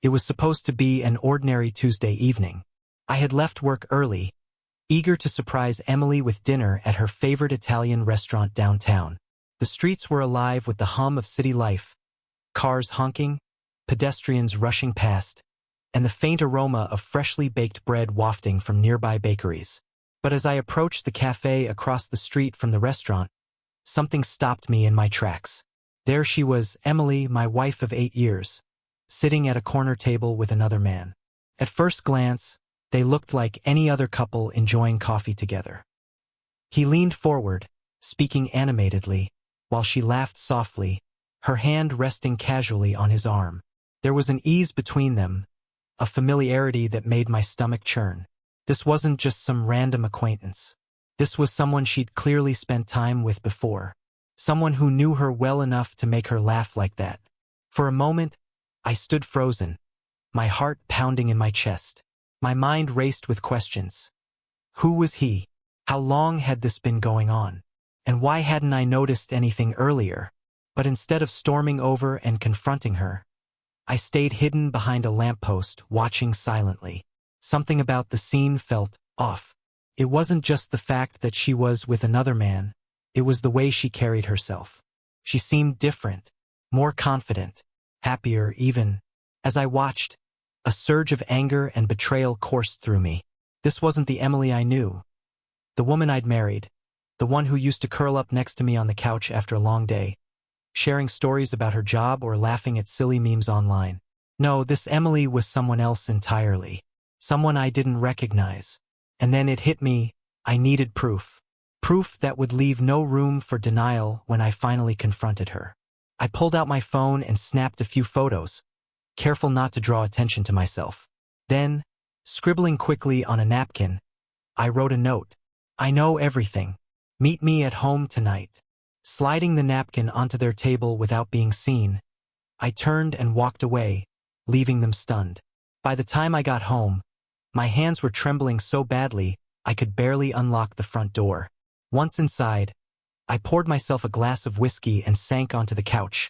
It was supposed to be an ordinary Tuesday evening. I had left work early, eager to surprise Emily with dinner at her favorite Italian restaurant downtown. The streets were alive with the hum of city life, cars honking, pedestrians rushing past, and the faint aroma of freshly baked bread wafting from nearby bakeries. But as I approached the cafe across the street from the restaurant, something stopped me in my tracks. There she was, Emily, my wife of 8 years, sitting at a corner table with another man. At first glance, they looked like any other couple enjoying coffee together. He leaned forward, speaking animatedly, while she laughed softly, her hand resting casually on his arm. There was an ease between them, a familiarity that made my stomach churn. This wasn't just some random acquaintance. This was someone she'd clearly spent time with before. Someone who knew her well enough to make her laugh like that. For a moment, I stood frozen, my heart pounding in my chest. My mind raced with questions. Who was he? How long had this been going on? And why hadn't I noticed anything earlier? But instead of storming over and confronting her, I stayed hidden behind a lamppost, watching silently. Something about the scene felt off. It wasn't just the fact that she was with another man, it was the way she carried herself. She seemed different, more confident, happier even. As I watched, a surge of anger and betrayal coursed through me. This wasn't the Emily I knew. The woman I'd married, the one who used to curl up next to me on the couch after a long day, sharing stories about her job or laughing at silly memes online. No, this Emily was someone else entirely. Someone I didn't recognize. And then it hit me, I needed proof. Proof that would leave no room for denial when I finally confronted her. I pulled out my phone and snapped a few photos, careful not to draw attention to myself. Then, scribbling quickly on a napkin, I wrote a note. I know everything. Meet me at home tonight. Sliding the napkin onto their table without being seen, I turned and walked away, leaving them stunned. By the time I got home, my hands were trembling so badly I could barely unlock the front door. Once inside, I poured myself a glass of whiskey and sank onto the couch,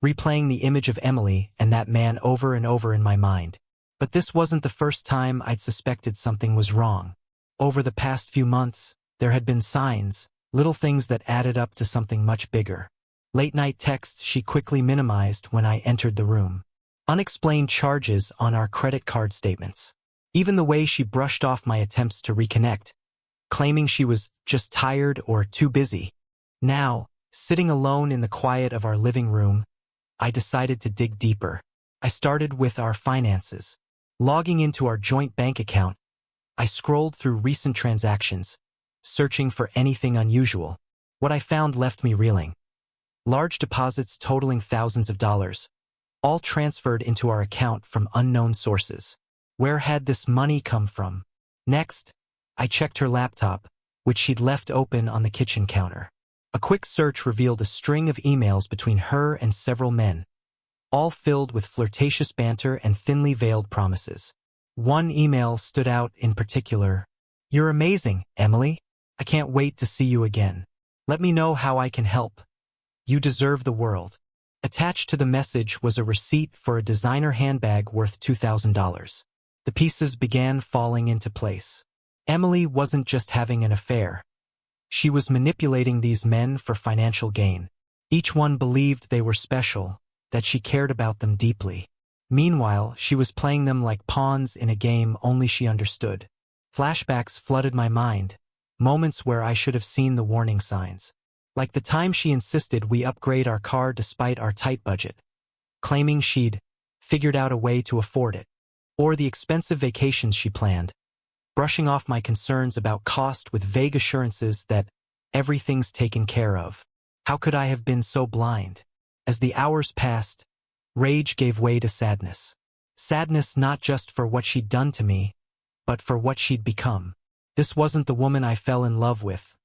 replaying the image of Emily and that man over and over in my mind. But this wasn't the first time I'd suspected something was wrong. Over the past few months, there had been signs, little things that added up to something much bigger. Late-night texts she quickly minimized when I entered the room. Unexplained charges on our credit card statements. Even the way she brushed off my attempts to reconnect, claiming she was just tired or too busy. Now, sitting alone in the quiet of our living room, I decided to dig deeper. I started with our finances. Logging into our joint bank account, I scrolled through recent transactions, searching for anything unusual. What I found left me reeling. Large deposits totaling thousands of dollars, all transferred into our account from unknown sources. Where had this money come from? Next, I checked her laptop, which she'd left open on the kitchen counter. A quick search revealed a string of emails between her and several men, all filled with flirtatious banter and thinly veiled promises. One email stood out in particular. "You're amazing, Emily. I can't wait to see you again. Let me know how I can help. You deserve the world." Attached to the message was a receipt for a designer handbag worth $2,000. The pieces began falling into place. Emily wasn't just having an affair. She was manipulating these men for financial gain. Each one believed they were special, that she cared about them deeply. Meanwhile, she was playing them like pawns in a game only she understood. Flashbacks flooded my mind, moments where I should have seen the warning signs. Like the time she insisted we upgrade our car despite our tight budget, claiming she'd figured out a way to afford it. Or the expensive vacations she planned, brushing off my concerns about cost with vague assurances that everything's taken care of. How could I have been so blind? As the hours passed, rage gave way to sadness. Sadness not just for what she'd done to me, but for what she'd become. This wasn't the woman I fell in love with.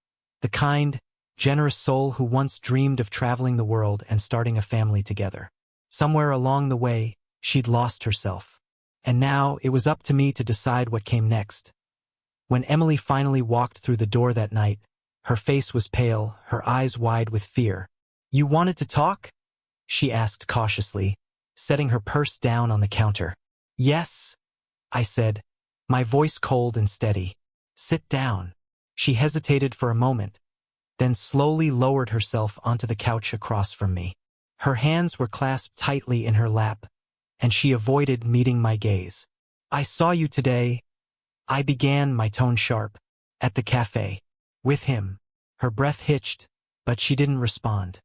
The kind, generous soul who once dreamed of traveling the world and starting a family together. Somewhere along the way, she'd lost herself. And now it was up to me to decide what came next. When Emily finally walked through the door that night, her face was pale, her eyes wide with fear. "You wanted to talk?" she asked cautiously, setting her purse down on the counter. "Yes," I said, my voice cold and steady. "Sit down." She hesitated for a moment, then slowly lowered herself onto the couch across from me. Her hands were clasped tightly in her lap, and she avoided meeting my gaze. "I saw you today," I began, my tone sharp, "at the cafe. With him." Her breath hitched, but she didn't respond.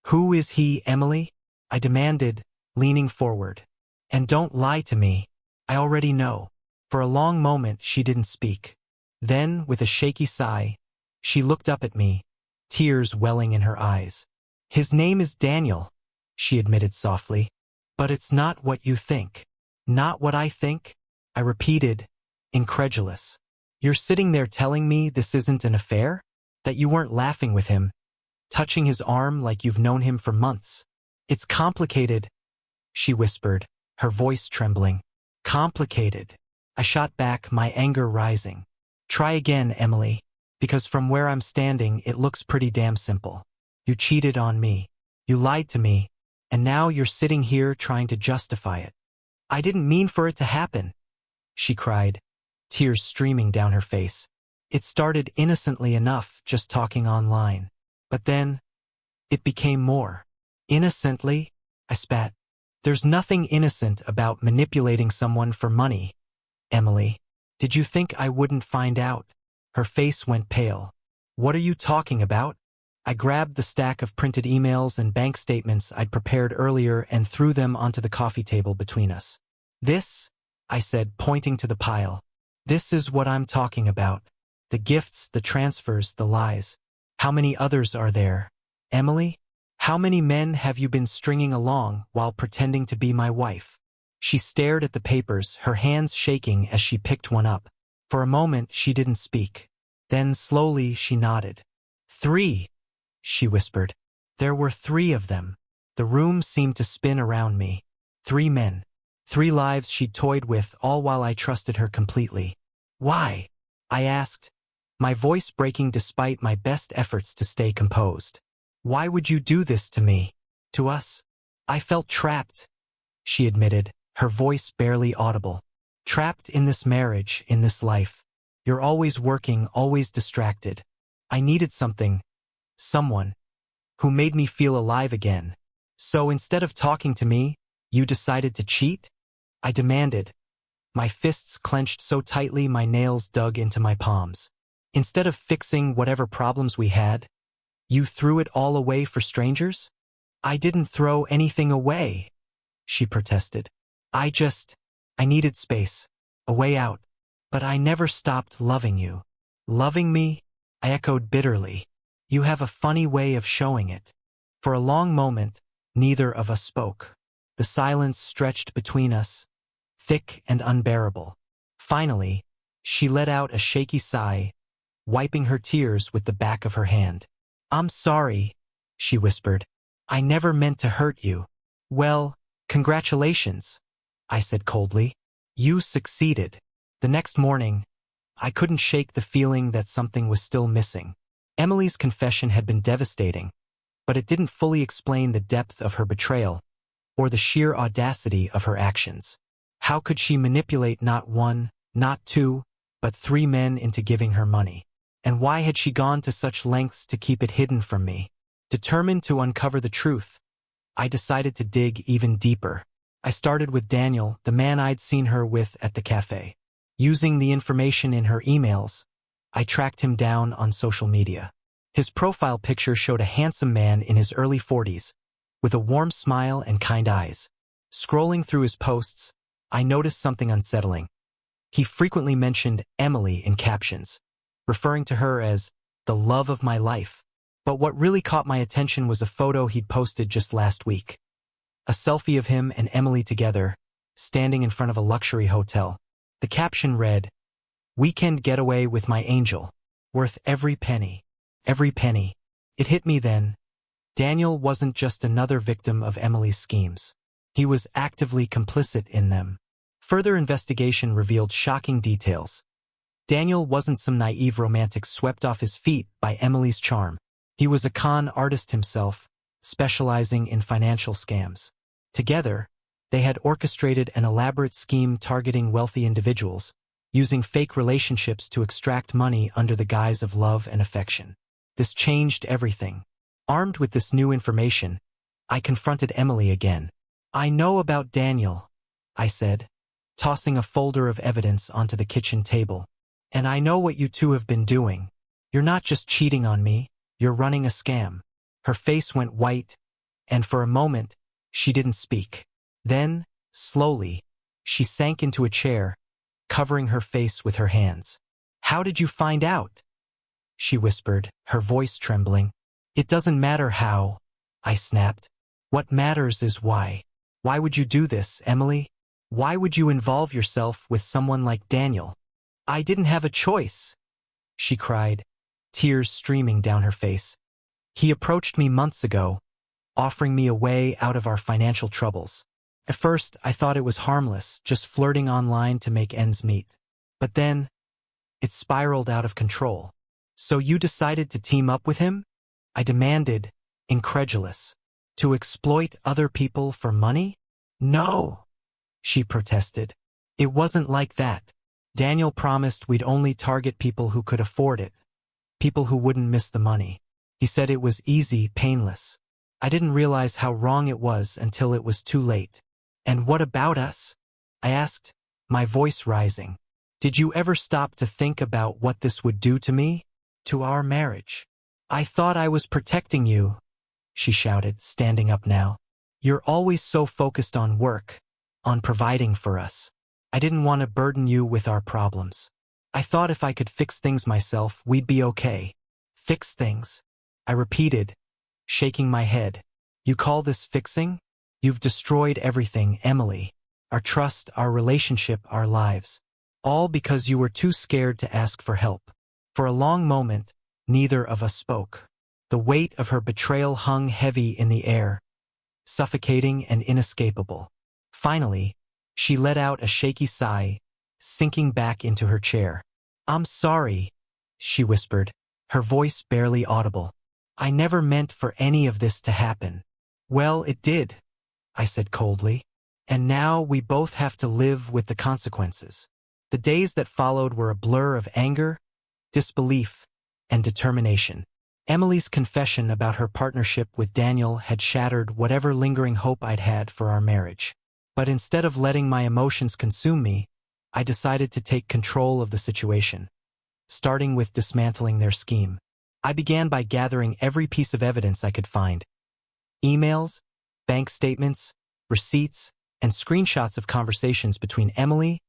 "Who is he, Emily?" I demanded, leaning forward. "And don't lie to me. I already know." For a long moment she didn't speak. Then, with a shaky sigh, she looked up at me, tears welling in her eyes. "His name is Daniel," she admitted softly. "But it's not what you think." "Not what I think?" I repeated, incredulous. "You're sitting there telling me this isn't an affair? That you weren't laughing with him, touching his arm like you've known him for months?" "It's complicated," she whispered, her voice trembling. "Complicated." I shot back, my anger rising. "Try again, Emily, because from where I'm standing it looks pretty damn simple. You cheated on me. You lied to me, and now you're sitting here trying to justify it." "I didn't mean for it to happen," she cried, tears streaming down her face. "It started innocently enough, just talking online. But then, it became more." "Innocently?" I spat. "There's nothing innocent about manipulating someone for money, Emily. Did you think I wouldn't find out?" Her face went pale. "What are you talking about?" I grabbed the stack of printed emails and bank statements I'd prepared earlier and threw them onto the coffee table between us. "This," I said, pointing to the pile, "this is what I'm talking about. The gifts, the transfers, the lies. How many others are there, Emily? How many men have you been stringing along while pretending to be my wife?" She stared at the papers, her hands shaking as she picked one up. For a moment she didn't speak. Then slowly she nodded. "3," she whispered. "There were 3 of them." The room seemed to spin around me. 3 men. 3 lives she'd toyed with, all while I trusted her completely. "Why?" I asked, my voice breaking despite my best efforts to stay composed. "Why would you do this to me? To us?" "I felt trapped," she admitted, her voice barely audible. "Trapped in this marriage, in this life. You're always working, always distracted. I needed someone, who made me feel alive again. So instead of talking to me, you decided to cheat?" I demanded, my fists clenched so tightly my nails dug into my palms. "Instead of fixing whatever problems we had, you threw it all away for strangers?" "I didn't throw anything away," she protested. I needed space, a way out. But I never stopped loving you." "Loving me?" I echoed bitterly. "You have a funny way of showing it." For a long moment, neither of us spoke. The silence stretched between us, thick and unbearable. Finally, she let out a shaky sigh, wiping her tears with the back of her hand. "I'm sorry," she whispered. "I never meant to hurt you." "Well, congratulations," I said coldly. "You succeeded." The next morning, I couldn't shake the feeling that something was still missing. Emily's confession had been devastating, but it didn't fully explain the depth of her betrayal or the sheer audacity of her actions. How could she manipulate not 1, not 2, but 3 men into giving her money? And why had she gone to such lengths to keep it hidden from me? Determined to uncover the truth, I decided to dig even deeper. I started with Daniel, the man I'd seen her with at the cafe. Using the information in her emails, I tracked him down on social media. His profile picture showed a handsome man in his early 40s, with a warm smile and kind eyes. Scrolling through his posts, I noticed something unsettling. He frequently mentioned Emily in captions, referring to her as the love of my life. But what really caught my attention was a photo he'd posted just last week. A selfie of him and Emily together, standing in front of a luxury hotel. The caption read, "Weekend getaway with my angel. Worth every penny." Every penny. It hit me then. Daniel wasn't just another victim of Emily's schemes. He was actively complicit in them. Further investigation revealed shocking details. Daniel wasn't some naive romantic swept off his feet by Emily's charm. He was a con artist himself, specializing in financial scams. Together, They had orchestrated an elaborate scheme targeting wealthy individuals, using fake relationships to extract money under the guise of love and affection. This changed everything. Armed with this new information, I confronted Emily again. "I know about Daniel," I said, tossing a folder of evidence onto the kitchen table. "And I know what you two have been doing. You're not just cheating on me, you're running a scam." Her face went white, and for a moment, she didn't speak. Then, slowly, she sank into a chair, covering her face with her hands. "How did you find out?" she whispered, her voice trembling. "It doesn't matter how," I snapped. "What matters is why. Why would you do this, Emily? Why would you involve yourself with someone like Daniel?" "I didn't have a choice," she cried, tears streaming down her face. "He approached me months ago, offering me a way out of our financial troubles. At first, I thought it was harmless, just flirting online to make ends meet. But then, it spiraled out of control." "So you decided to team up with him?" I demanded, incredulous. "To exploit other people for money?" "No," she protested. "It wasn't like that. Daniel promised we'd only target people who could afford it, people who wouldn't miss the money. He said it was easy, painless. I didn't realize how wrong it was until it was too late." "And what about us?" I asked, my voice rising. "Did you ever stop to think about what this would do to me? To our marriage?" "I thought I was protecting you," she shouted, standing up now. "You're always so focused on work, on providing for us. I didn't want to burden you with our problems. I thought if I could fix things myself, we'd be okay." "Fix things?" I repeated, shaking my head. "You call this fixing? You've destroyed everything, Emily. Our trust, our relationship, our lives. All because you were too scared to ask for help." For a long moment, neither of us spoke. The weight of her betrayal hung heavy in the air, suffocating and inescapable. Finally, she let out a shaky sigh, sinking back into her chair. "I'm sorry," she whispered, her voice barely audible. "I never meant for any of this to happen." "Well, it did," I said coldly. "And now we both have to live with the consequences." The days that followed were a blur of anger, disbelief, and determination. Emily's confession about her partnership with Daniel had shattered whatever lingering hope I'd had for our marriage. But instead of letting my emotions consume me, I decided to take control of the situation, starting with dismantling their scheme. I began by gathering every piece of evidence I could find. Emails, bank statements, receipts, and screenshots of conversations between Emily,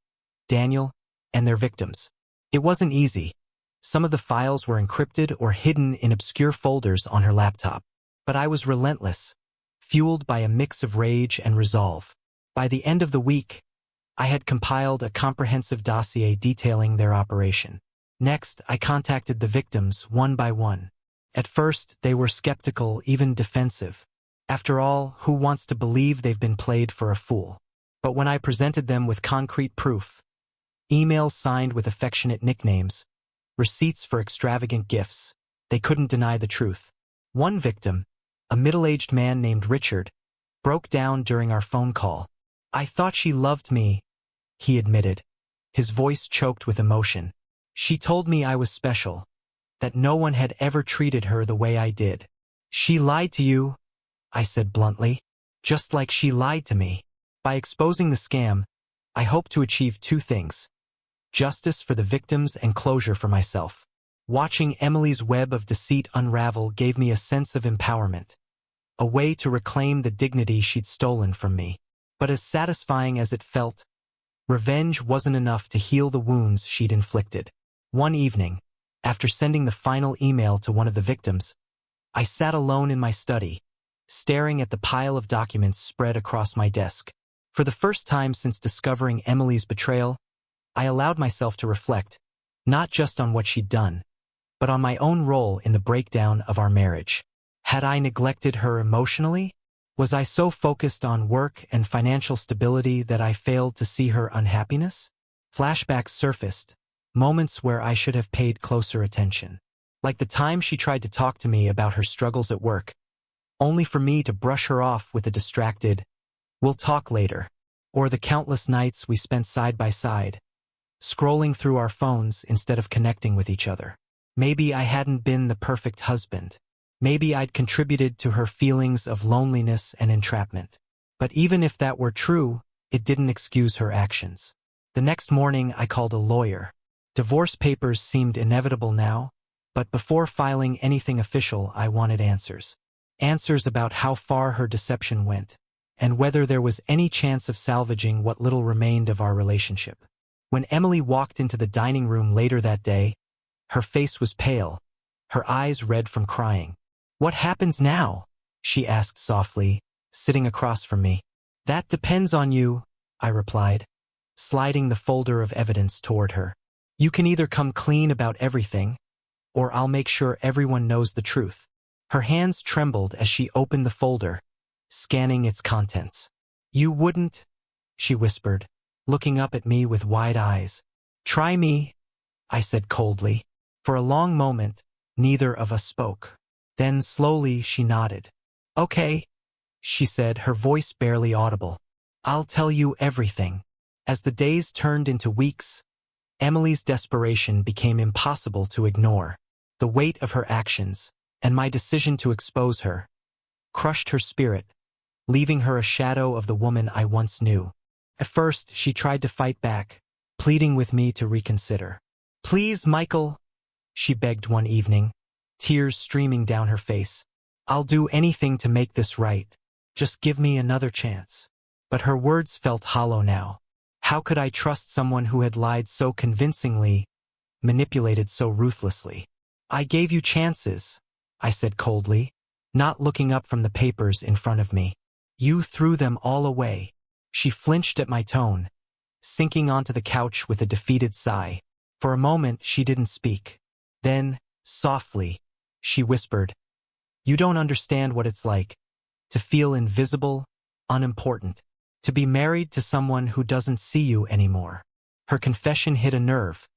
Daniel, and their victims. It wasn't easy. Some of the files were encrypted or hidden in obscure folders on her laptop. But I was relentless, fueled by a mix of rage and resolve. By the end of the week, I had compiled a comprehensive dossier detailing their operation. Next, I contacted the victims one by one. At first, they were skeptical, even defensive. After all, who wants to believe they've been played for a fool? But when I presented them with concrete proof, emails signed with affectionate nicknames, receipts for extravagant gifts, they couldn't deny the truth. One victim, a middle-aged man named Richard, broke down during our phone call. "I thought she loved me," he admitted, his voice choked with emotion. "She told me I was special, that no one had ever treated her the way I did." "She lied to you," I said bluntly, "just like she lied to me." By exposing the scam, I hope to achieve two things: justice for the victims and closure for myself. Watching Emily's web of deceit unravel gave me a sense of empowerment, a way to reclaim the dignity she'd stolen from me. But as satisfying as it felt, revenge wasn't enough to heal the wounds she'd inflicted. One evening, after sending the final email to one of the victims, I sat alone in my study, staring at the pile of documents spread across my desk. For the first time since discovering Emily's betrayal, I allowed myself to reflect, not just on what she'd done, but on my own role in the breakdown of our marriage. Had I neglected her emotionally? Was I so focused on work and financial stability that I failed to see her unhappiness? Flashbacks surfaced, moments where I should have paid closer attention. Like the time she tried to talk to me about her struggles at work, only for me to brush her off with a distracted, "We'll talk later." Or the countless nights we spent side by side, scrolling through our phones instead of connecting with each other. Maybe I hadn't been the perfect husband. Maybe I'd contributed to her feelings of loneliness and entrapment. But even if that were true, it didn't excuse her actions. The next morning I called a lawyer. Divorce papers seemed inevitable now, but before filing anything official I wanted answers. Answers about how far her deception went, and whether there was any chance of salvaging what little remained of our relationship. When Emily walked into the dining room later that day, her face was pale, her eyes red from crying. "What happens now?" she asked softly, sitting across from me. "That depends on you," I replied, sliding the folder of evidence toward her. "You can either come clean about everything, or I'll make sure everyone knows the truth." Her hands trembled as she opened the folder, scanning its contents. "You wouldn't," she whispered, looking up at me with wide eyes. "Try me," I said coldly. For a long moment, neither of us spoke. Then slowly she nodded. "Okay," she said, her voice barely audible. "I'll tell you everything." As the days turned into weeks, Emily's desperation became impossible to ignore. The weight of her actions, and my decision to expose her, crushed her spirit, leaving her a shadow of the woman I once knew. At first, she tried to fight back, pleading with me to reconsider. "Please, Michael," she begged one evening, tears streaming down her face. "I'll do anything to make this right. Just give me another chance." But her words felt hollow now. How could I trust someone who had lied so convincingly, manipulated so ruthlessly? "I gave you chances," I said coldly, not looking up from the papers in front of me. "You threw them all away." She flinched at my tone, sinking onto the couch with a defeated sigh. For a moment, she didn't speak. Then, softly, she whispered, "You don't understand what it's like to feel invisible, unimportant, to be married to someone who doesn't see you anymore." Her confession hit a nerve,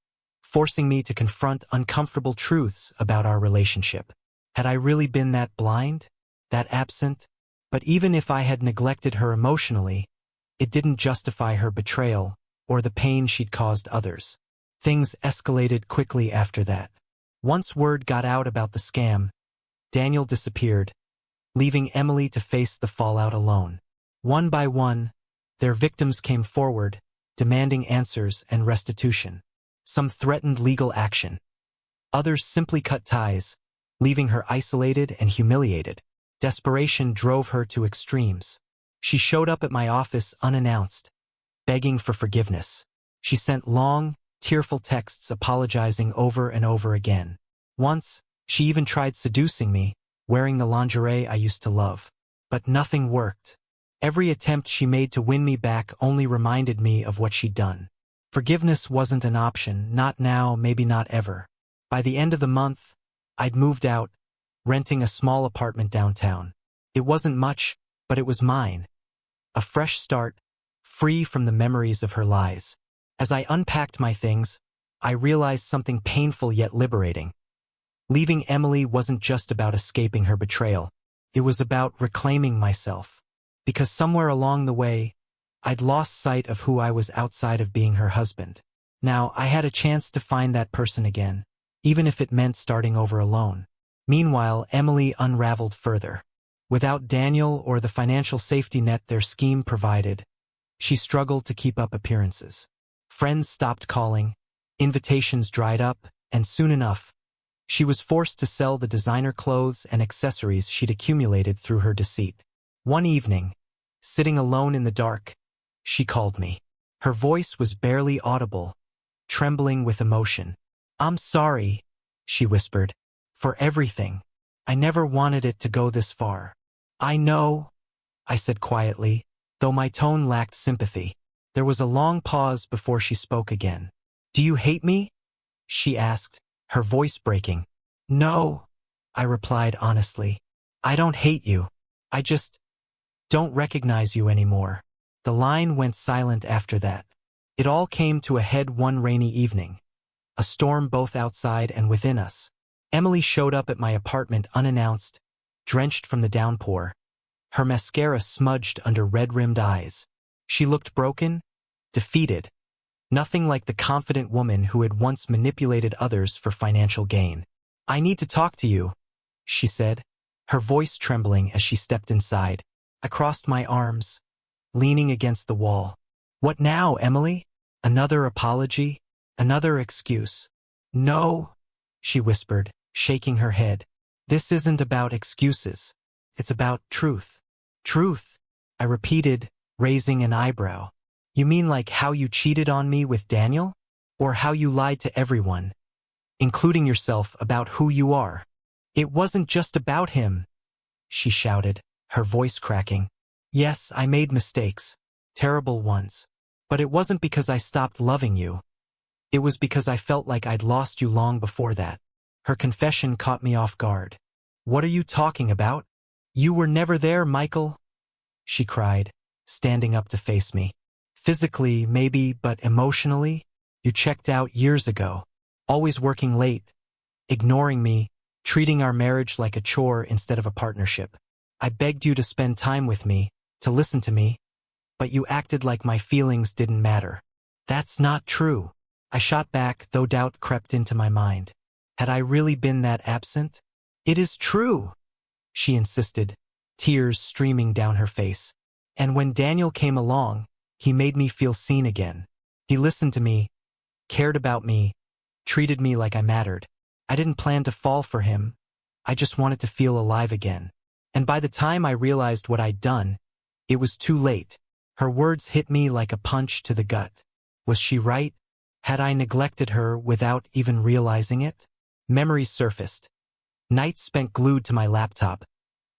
forcing me to confront uncomfortable truths about our relationship. Had I really been that blind, that absent? But even if I had neglected her emotionally, it didn't justify her betrayal or the pain she'd caused others. Things escalated quickly after that. Once word got out about the scam, Daniel disappeared, leaving Emily to face the fallout alone. One by one, their victims came forward, demanding answers and restitution. Some threatened legal action. Others simply cut ties, leaving her isolated and humiliated. Desperation drove her to extremes. She showed up at my office unannounced, begging for forgiveness. She sent long, tearful texts apologizing over and over again. Once, she even tried seducing me, wearing the lingerie I used to love. But nothing worked. Every attempt she made to win me back only reminded me of what she'd done. Forgiveness wasn't an option, not now, maybe not ever. By the end of the month, I'd moved out, renting a small apartment downtown. It wasn't much, but it was mine. A fresh start, free from the memories of her lies. As I unpacked my things, I realized something painful yet liberating. Leaving Emily wasn't just about escaping her betrayal. It was about reclaiming myself. Because somewhere along the way, I'd lost sight of who I was outside of being her husband. Now, I had a chance to find that person again, even if it meant starting over alone. Meanwhile, Emily unraveled further. Without Daniel or the financial safety net their scheme provided, she struggled to keep up appearances. Friends stopped calling, invitations dried up, and soon enough, she was forced to sell the designer clothes and accessories she'd accumulated through her deceit. One evening, sitting alone in the dark, she called me. Her voice was barely audible, trembling with emotion. "I'm sorry," she whispered, "for everything. I never wanted it to go this far." "I know," I said quietly, though my tone lacked sympathy. There was a long pause before she spoke again. "Do you hate me?" she asked, her voice breaking. "No," I replied honestly. "I don't hate you. I just don't recognize you anymore." The line went silent after that. It all came to a head one rainy evening. A storm both outside and within us. Emily showed up at my apartment unannounced, drenched from the downpour, her mascara smudged under red-rimmed eyes. She looked broken, defeated, nothing like the confident woman who had once manipulated others for financial gain. "I need to talk to you," she said, her voice trembling as she stepped inside. I crossed my arms, leaning against the wall. "What now, Emily? Another apology? Another excuse?" "No," she whispered, shaking her head. "This isn't about excuses. It's about truth." "Truth?" I repeated, raising an eyebrow. "You mean like how you cheated on me with Daniel? Or how you lied to everyone, including yourself, about who you are?" "It wasn't just about him," she shouted, her voice cracking. "Yes, I made mistakes, terrible ones. But it wasn't because I stopped loving you. It was because I felt like I'd lost you long before that." Her confession caught me off guard. "What are you talking about? You were never there, Michael," she cried, standing up to face me. "Physically, maybe, but emotionally? You checked out years ago, always working late, ignoring me, treating our marriage like a chore instead of a partnership. I begged you to spend time with me, to listen to me, but you acted like my feelings didn't matter." "That's not true," I shot back, though doubt crept into my mind. Had I really been that absent? "It is true," she insisted, tears streaming down her face. "And when Daniel came along, he made me feel seen again. He listened to me, cared about me, treated me like I mattered. I didn't plan to fall for him. I just wanted to feel alive again. And by the time I realized what I'd done, it was too late." Her words hit me like a punch to the gut. Was she right? Had I neglected her without even realizing it? Memories surfaced. Nights spent glued to my laptop.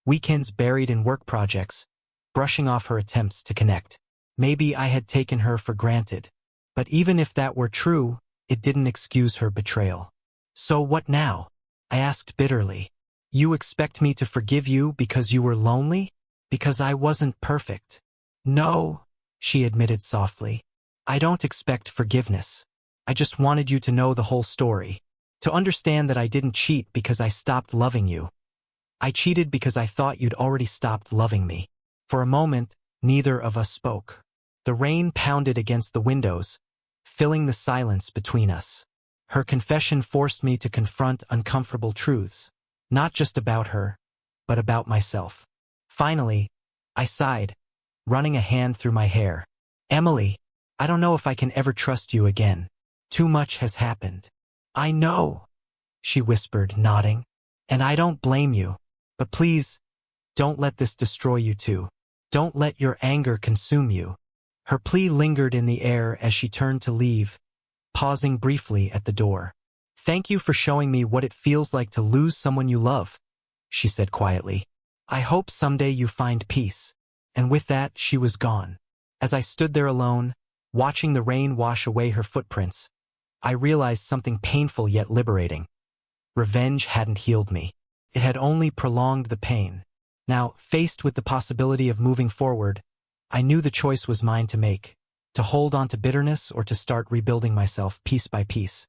Weekends buried in work projects, brushing off her attempts to connect. Maybe I had taken her for granted. But even if that were true, it didn't excuse her betrayal. "So what now?" I asked bitterly. "You expect me to forgive you because you were lonely? Because I wasn't perfect?" "No," she admitted softly. "I don't expect forgiveness. I just wanted you to know the whole story. To understand that I didn't cheat because I stopped loving you. I cheated because I thought you'd already stopped loving me." For a moment, neither of us spoke. The rain pounded against the windows, filling the silence between us. Her confession forced me to confront uncomfortable truths, not just about her, but about myself. Finally, I sighed, running a hand through my hair. "Emily, I don't know if I can ever trust you again. Too much has happened." "I know," she whispered, nodding. "And I don't blame you. But please, don't let this destroy you too. Don't let your anger consume you." Her plea lingered in the air as she turned to leave, pausing briefly at the door. "Thank you for showing me what it feels like to lose someone you love," she said quietly. "I hope someday you find peace." And with that, she was gone. As I stood there alone, watching the rain wash away her footprints, I realized something painful yet liberating. Revenge hadn't healed me. It had only prolonged the pain. Now, faced with the possibility of moving forward, I knew the choice was mine to make, to hold on to bitterness or to start rebuilding myself piece by piece.